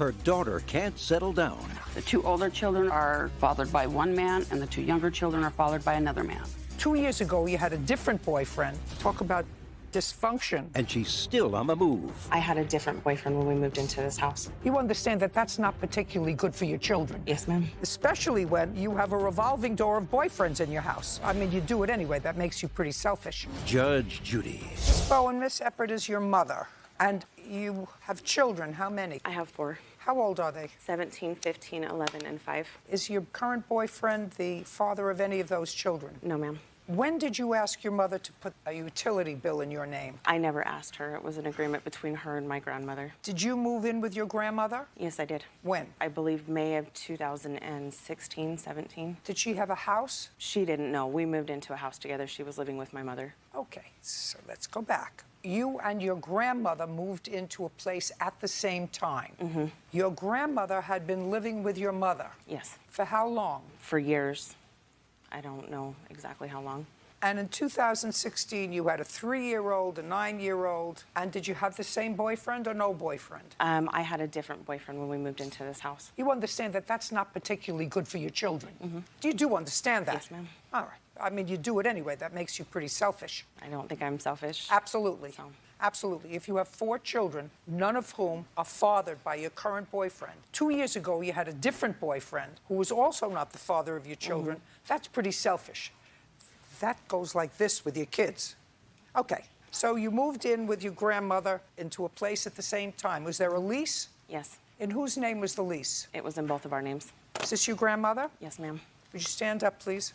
Her daughter can't settle down. The 2 older children are fathered by one man, and the 2 younger children are fathered by another man. 2 years ago, you had a different boyfriend. Talk about dysfunction. And she's still on the move. I had a different boyfriend when we moved into this house. You understand that that's not particularly good for your children. Yes, ma'am. Especially when you have a revolving door of boyfriends in your house. I mean, you do it anyway. That makes you pretty selfish. Judge Judy. Miss Bowen, Miss Eppert is your mother. And you have children. How many? I have 4. How old are they? 17, 15, 11, and 5. Is your current boyfriend the father of any of those children? No, ma'am. When did you ask your mother to put a utility bill in your name? I never asked her. It was an agreement between her and my grandmother. Did you move in with your grandmother? Yes, I did. When? I believe May of 2016, 17. Did she have a house? She didn't know. We moved into a house together. She was living with my mother. Okay, so let's go back. You and your grandmother moved into a place at the same time. Mm-hmm. Your grandmother had been living with your mother. Yes. For how long? For years. I don't know exactly how long. And in 2016, you had a 3-year-old, a 9-year-old. And did you have the same boyfriend or no boyfriend? I had a different boyfriend when we moved into this house. You understand that that's not particularly good for your children. Mm-hmm. You do understand that? Yes, ma'am. All right. I mean, you do it anyway. That makes you pretty selfish. I don't think I'm selfish. Absolutely. So. Absolutely. If you have 4 children, none of whom are fathered by your current boyfriend. 2 years ago, you had a different boyfriend who was also not the father of your children. Mm-hmm. That's pretty selfish. That goes like this with your kids. Okay, so you moved in with your grandmother into a place at the same time. Was there a lease? Yes. In whose name was the lease? It was in both of our names. Is this your grandmother? Yes, ma'am. Would you stand up, please?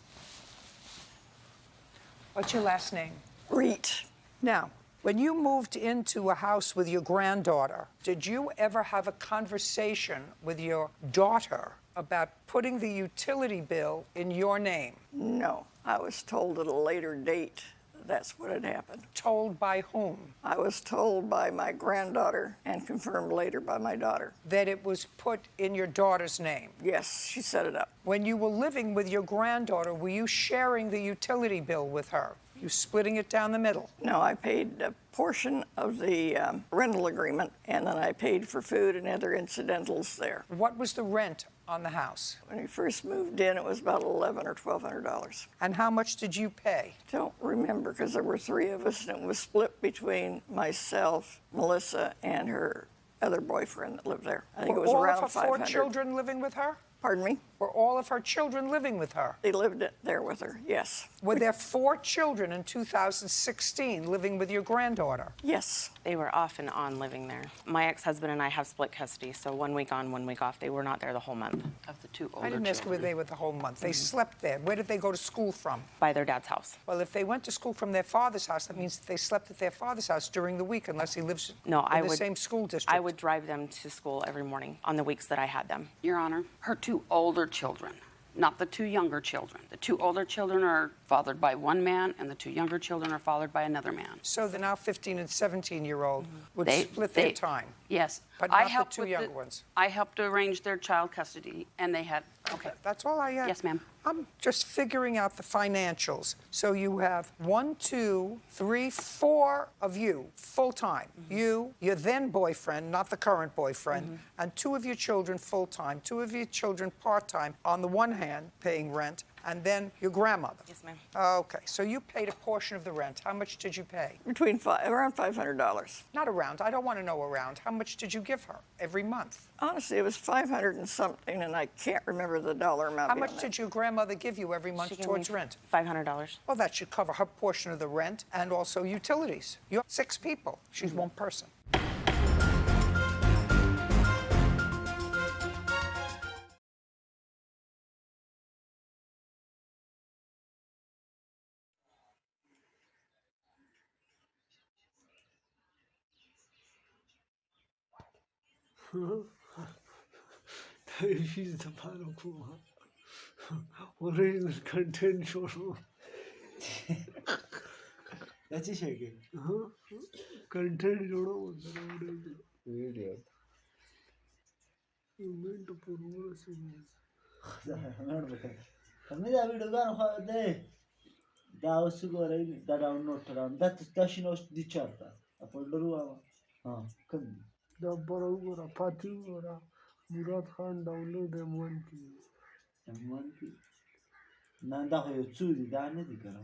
What's your last name? Reet. Now, when you moved into a house with your granddaughter, did you ever have a conversation with your daughter about putting the utility bill in your name? No, I was told at a later date that's what had happened. Told by whom? I was told by my granddaughter and confirmed later by my daughter. That it was put in your daughter's name? Yes, she set it up. When you were living with your granddaughter, were you sharing the utility bill with her? You splitting it down the middle? No, I paid a portion of the rental agreement, and then I paid for food and other incidentals there. What was the rent on the house? When we first moved in, it was about $1,100 or $1,200. And how much did you pay? Don't remember, because there were 3 of us, and it was split between myself, Melissa, and her other boyfriend that lived there. I think it was around $500. Were all of her 4 children living with her? Pardon me? Were all of her children living with her? They lived there with her, yes. Were there 4 children in 2016 living with your granddaughter? Yes. They were off and on living there. My ex-husband and I have split custody, so 1 week on, 1 week off. They were not there the whole month. Of the 2 older I didn't ask where they were the whole month. They slept there. Where did they go to school from? By their dad's house. Well, if they went to school from their father's house, that means that they slept at their father's house during the week, unless he lives in the same school district. I would drive them to school every morning on the weeks that I had them. Your Honor, her 2 older children, not the 2 younger children. The 2 older children are fathered by one man, and the 2 younger children are fathered by another man. So the now 15 and 17-year-old would split their time? Yes. But not the 2 younger ones? I helped arrange their child custody, and they had, okay. That's all I asked. Yes, ma'am. I'm just figuring out the financials. So you have 1, 2, 3, 4 of you, full-time. Mm-hmm. You, your then boyfriend, not the current boyfriend, mm-hmm. and 2 of your children full-time, 2 of your children part-time, on the one hand, paying rent, and then your grandmother. Yes, ma'am. Okay, so you paid a portion of the rent. How much did you pay? Around $500. Not around. I don't want to know around. How much did you give her every month? Honestly, it was 500 and something, and I can't remember the dollar amount. How much did your grandmother give you every month towards rent? $500. Well, that should cover her portion of the rent and also utilities. You're 6 people. She's one person. She's the final cool. Original content show. त्याची शेके content जोड़ो video event पूर्ण scene हमने जा video गान खाते दाव सुगोरे दा download करान दाशी नो दिचारता आपण डरू हां कम दा बरोबर पाती गोरा مراد خان ډاونلوډ M1 کې M1 کې نه دا خو یو څو دي دا نه دي که نه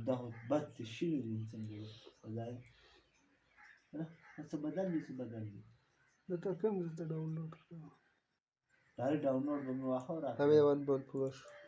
دا خو بد څه شوي دي څنګه خدای څه بدل دي څه بدل دي دته کوم ځای ته ډاونلوډ کړه دا ډاونلوډ به مې واخه همې 1.4